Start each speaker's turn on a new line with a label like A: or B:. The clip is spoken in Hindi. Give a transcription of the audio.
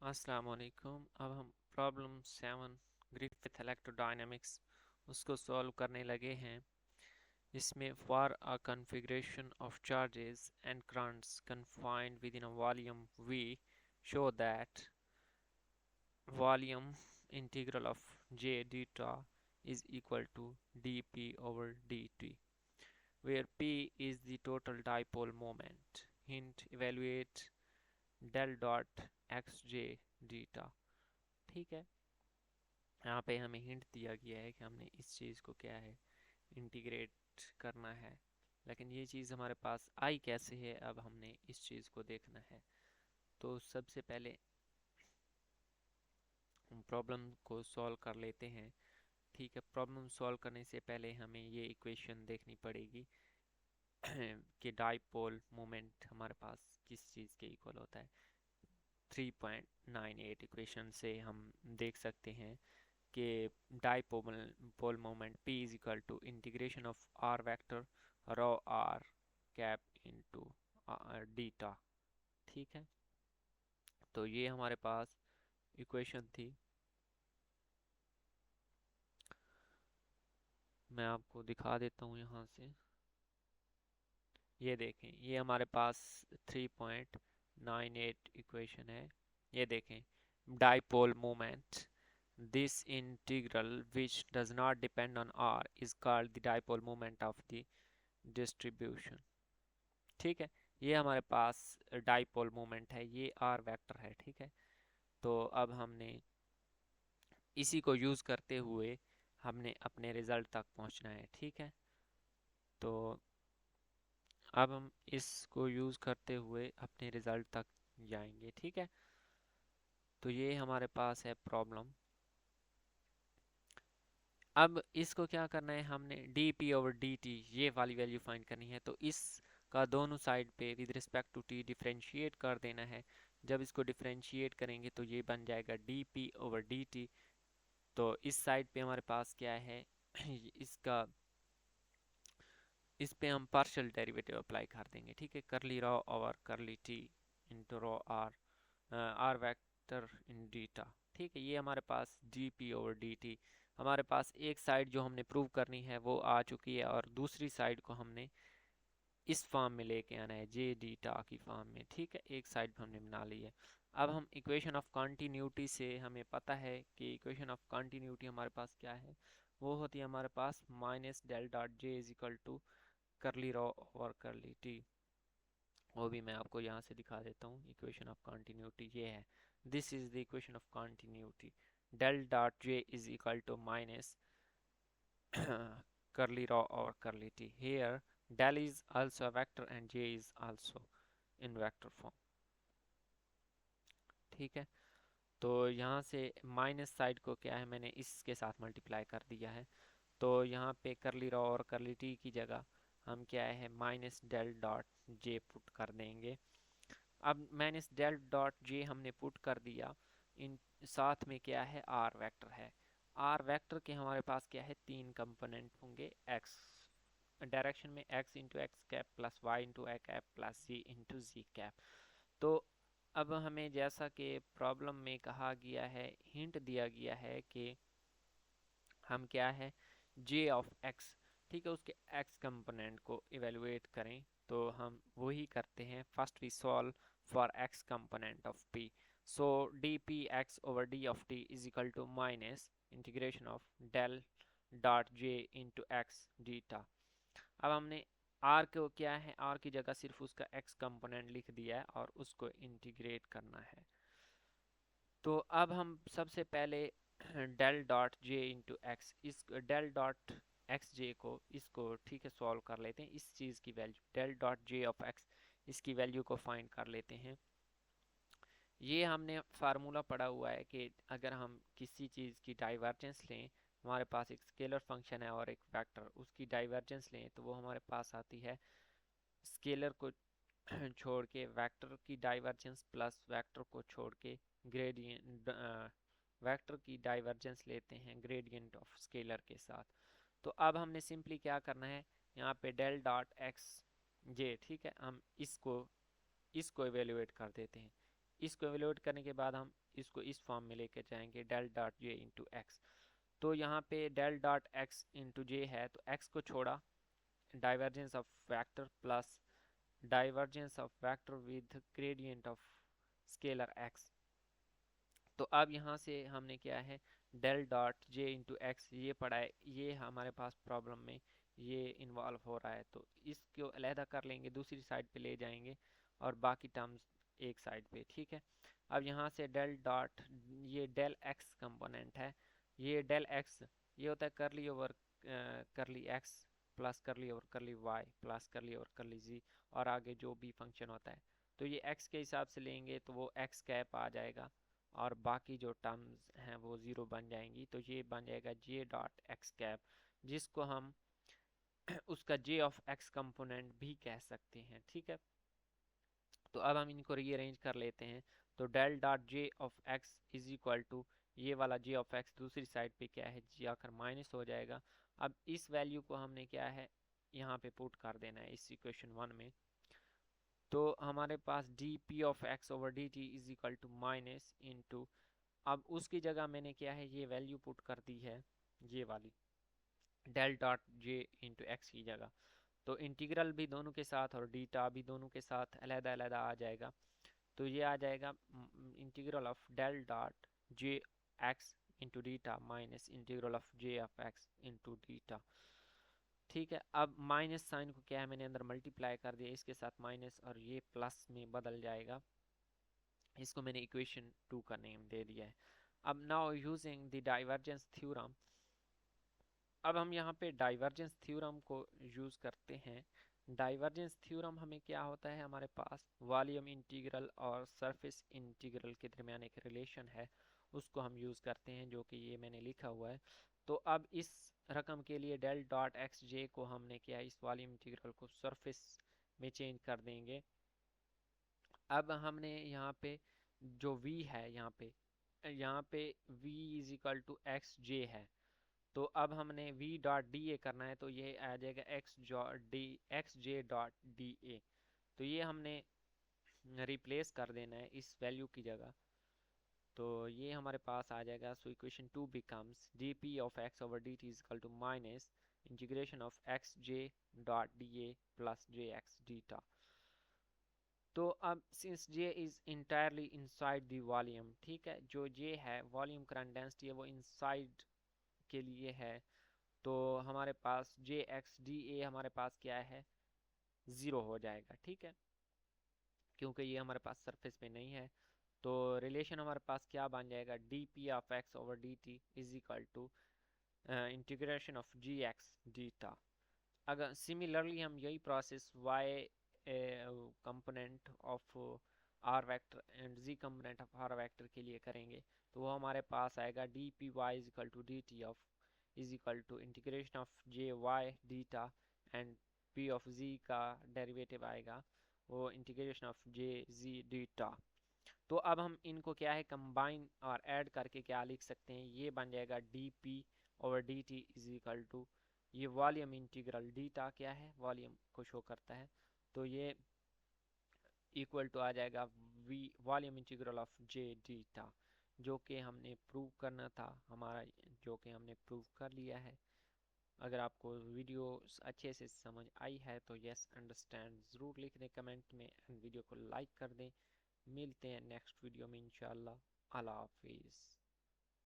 A: अस्सलाम वालेकुम। अब हम प्रॉब्लम 7 ग्रिफिथ इलेक्ट्रोडायनामिक्स उसको सॉल्व करने लगे हैं। इसमें for a configuration of charges and currents confined within a volume V show that volume integral of j deta is equal to dp over dt, where p is the total dipole moment. Hint: evaluate del dot xj deta। ठीक है, यहाँ पे हमें हिंट दिया गया है कि हमने इस चीज़ को क्या है, इंटीग्रेट करना है। लेकिन ये चीज़ हमारे पास आई कैसे है, अब हमने इस चीज़ को देखना है। तो सबसे पहले हम प्रॉब्लम को सॉल्व कर लेते हैं। ठीक है, प्रॉब्लम सॉल्व करने से पहले हमें ये इक्वेशन देखनी पड़ेगी कि डाइपोल मोमेंट हमारे पास किस चीज़ के इक्वल होता है। 3.98 इक्वेशन से हम देख सकते हैं कि dipole moment P is equal to integration of R vector rho R cap into d tau. ठीक है, तो ये हमारे पास इक्वेशन थी। मैं आपको दिखा देता हूँ यहाँ से। ये देखें, ये हमारे पास 3.98 इक्वेशन है। ये देखें, dipole moment, this integral which does not depend on R is called the dipole moment of the distribution। ठीक है, ये हमारे पास डाइपोल मोमेंट है, ये आर वेक्टर है। ठीक है, तो अब हमने इसी को यूज़ करते हुए हमने अपने रिजल्ट तक पहुंचना है। ठीक है, तो अब हम इसको यूज़ करते हुए अपने रिजल्ट तक जाएंगे। ठीक है, तो ये हमारे पास है प्रॉब्लम। अब इसको क्या करना है, हमने D P over D T ये वाली वैल्यू फाइंड करनी है। तो इसका दोनों साइड पे with respect to T differentiate कर देना है। जब इसको डिफरेंशिएट करेंगे तो ये बन जाएगा D P over D T. तो इस साइड पे हमारे पास क्या है इसका, इस पे हम पार्शियल डेरिवेटिव अप्लाई कर देंगे। ठीक है, curly rho over curly t into rho r, r vector in d tau. ठीक है, ये हमारे पास d P over D t, हमारे पास एक साइड जो हमने प्रूव करनी है वो आ चुकी है, और दूसरी साइड को हमने इस फॉर्म में लेके आना है, जे डीटा की फॉर्म में। ठीक है, एक साइड हमने बना ली है। अब हम इक्वेशन ऑफ कॉन्टीन्यूटी से हमें पता है कि इक्वेशन ऑफ कॉन्टीन्यूटी हमारे पास क्या है, वो होती है हमारे पास minus del dot J is equal to curly rho over curly t. वो भी मैं आपको यहाँ से दिखा देता हूँ। इक्वेशन ऑफ कॉन्टीन्यूटी ये है, this is the equation of continuity. Del dot J is equal to minus curly raw or curly t। Here del is also a vector and j is also in vector form। ठीक है, तो यहाँ से माइनस साइड को क्या है, मैंने इसके साथ मल्टीप्लाई कर दिया है। तो यहाँ पे करली रॉ और करली टी की जगह हम क्या है minus del dot J put कर देंगे। अब माइनस डेल डॉट जे हमने पुट कर दिया, इन साथ में क्या है आर वेक्टर है। आर वेक्टर के हमारे पास क्या है, तीन कंपोनेंट होंगे, एक्स डायरेक्शन में x into x cap plus y into a cap plus z into z cap. तो अब हमें जैसा कि प्रॉब्लम में कहा गया है, हिंट दिया गया है कि हम क्या है j ऑफ x, ठीक है, उसके x कंपोनेंट को इवेलुएट करें। तो हम वही करते हैं, first we solve for x component of p। So d p x over d of t is equal to minus integration of del dot J into x d tau. अब हमने r को क्या है, r की जगह सिर्फ उसका x कंपोनेंट लिख दिया है और उसको इंटीग्रेट करना है। तो अब हम सबसे पहले del dot J into X, इस डेल डॉट एक्स जे को इसको ठीक है सॉल्व कर लेते हैं। इस चीज़ की value del dot J of X, इसकी वैल्यू को फाइंड कर लेते हैं। ये हमने फार्मूला पढ़ा हुआ है कि अगर हम किसी चीज़ की डाइवर्जेंस लें, हमारे पास एक स्केलर फंक्शन है और एक वेक्टर, उसकी डाइवर्जेंस लें तो वो हमारे पास आती है स्केलर को छोड़ के वेक्टर की डाइवर्जेंस प्लस वेक्टर को छोड़ के ग्रेडियंट, वेक्टर की डाइवर्जेंस लेते हैं ग्रेडियंट ऑफ स्केलर के साथ। तो अब हमने सिंपली क्या करना है, यहाँ पे डेल डॉट एक्स जे, ठीक है, हम इसको इवेल्युएट कर देते हैं। इसको एवेल्यूएट करने के बाद हम इसको इस फॉर्म में लेके जाएंगे del dot J into X. तो यहाँ पे del dot X into J है, तो एक्स को छोड़ा, divergence of vector plus divergence of vector with gradient of scalar X. तो अब यहाँ से हमने क्या है, del dot J into X ये पढ़ा है, ये हमारे पास प्रॉब्लम में ये इन्वॉल्व हो रहा है, तो इसको अलहदा कर लेंगे, दूसरी साइड पे ले जाएंगे और बाकी टर्म्स एक साइड पे, ठीक है। अब यहाँ से डेल डॉट, ये डेल एक्स कंपोनेंट है, ये डेल एक्स ये होता है curly over curly x plus curly over curly y plus curly over curly z, और आगे जो भी फंक्शन होता है। तो ये एक्स के हिसाब से लेंगे तो वो एक्स कैप आ जाएगा और बाकी जो टर्म्स हैं वो ज़ीरो बन जाएंगी, तो ये बन जाएगा जे डॉट एक्स कैप, जिसको हम उसका जे ऑफ एक्स कंपोनेंट भी कह सकते हैं, ठीक है। तो अब हम इनको रीअरेंज कर लेते हैं, तो del dot J of X is equal to ये वाला जे ऑफ एक्स दूसरी साइड पे क्या है, जी आकर माइनस हो जाएगा। अब इस वैल्यू को हमने क्या है यहाँ पे पुट कर देना है इस इक्वेशन 1 में, तो हमारे पास d p of x over D T is equal to minus into, अब उसकी जगह मैंने क्या है ये वैल्यू पुट कर दी है, ये वाली del dot J into X की जगह। तो इंटीग्रल भी दोनों के साथ और डीटा भी दोनों के साथ अलहदा अलहदा आ जाएगा, तो ये आ जाएगा integral of del dot J x into d tau minus integral of J of x into d tau, ठीक है। अब माइनस साइन को क्या है मैंने अंदर मल्टीप्लाई कर दिया इसके साथ माइनस, और ये प्लस में बदल जाएगा, इसको मैंने इक्वेशन 2 का नेम दे दिया है। अब now using the divergence theorem, अब हम यहाँ पे डाइवर्जेंस थ्योरम को यूज़ करते हैं। डाइवर्जेंस थ्योरम हमें क्या होता है, हमारे पास वॉल्यूम इंटीग्रल और सरफेस इंटीग्रल के दरमियान एक रिलेशन है, उसको हम यूज़ करते हैं, जो कि ये मैंने लिखा हुआ है। तो अब इस रकम के लिए डेल डॉट एक्स जे को हमने क्या, इस वॉल्यूम इंटीग्रल को सरफेस में चेंज कर देंगे। अब हमने यहाँ पे जो v है, यहाँ पे v is equal to x J है, तो अब हमने v डॉट डी ए करना है, तो ये आ जाएगा एक्स जे डॉट डी ए, तो ये हमने रिप्लेस कर देना है इस वैल्यू की जगह, तो ये हमारे पास आ जाएगा। So equation 2 becomes d p of x over D T is equal to minus integration of x J dot d a plus J x d tau. तो अब since j is entirely inside the volume, ठीक है, जो j है वॉल्यूम करंट डेंसिटी है वो इनसाइड के लिए है, तो हमारे पास जे एक्स डी ए हमारे पास क्या है, ज़ीरो हो जाएगा, ठीक है, क्योंकि ये हमारे पास सरफेस पे नहीं है। तो रिलेशन हमारे पास क्या बन जाएगा, D p of x over D T is equal to integration of J x d tau. अगर सिमिलरली हम यही process y component of R vector and z component of R vector के लिए करेंगे, तो वो हमारे पास आएगा d p y is equal to d t of is equal to integration of J y d tau, and p of z का डेरिवेटिव आएगा वो इंटीग्रेशन ऑफ जे z डीटा। तो अब हम इनको क्या है कंबाइन और ऐड करके क्या लिख सकते हैं, ये बन जाएगा D P over D T is equal to, ये वॉल्यूम इंटीग्रल डीटा क्या है वॉल्यूम को शो करता है, तो ये इक्वल टू आ जाएगा वी वॉल्यूम इंटीग्रल ऑफ जे डीटा, जो कि हमने प्रूव करना था हमारा, जो कि हमने प्रूव कर लिया है। अगर आपको वीडियो अच्छे से समझ आई है तो यस अंडरस्टैंड ज़रूर लिख दें कमेंट में, एंड वीडियो को लाइक कर दें। मिलते हैं नेक्स्ट वीडियो में इंशाल्लाह। अल्लाह हाफिज़।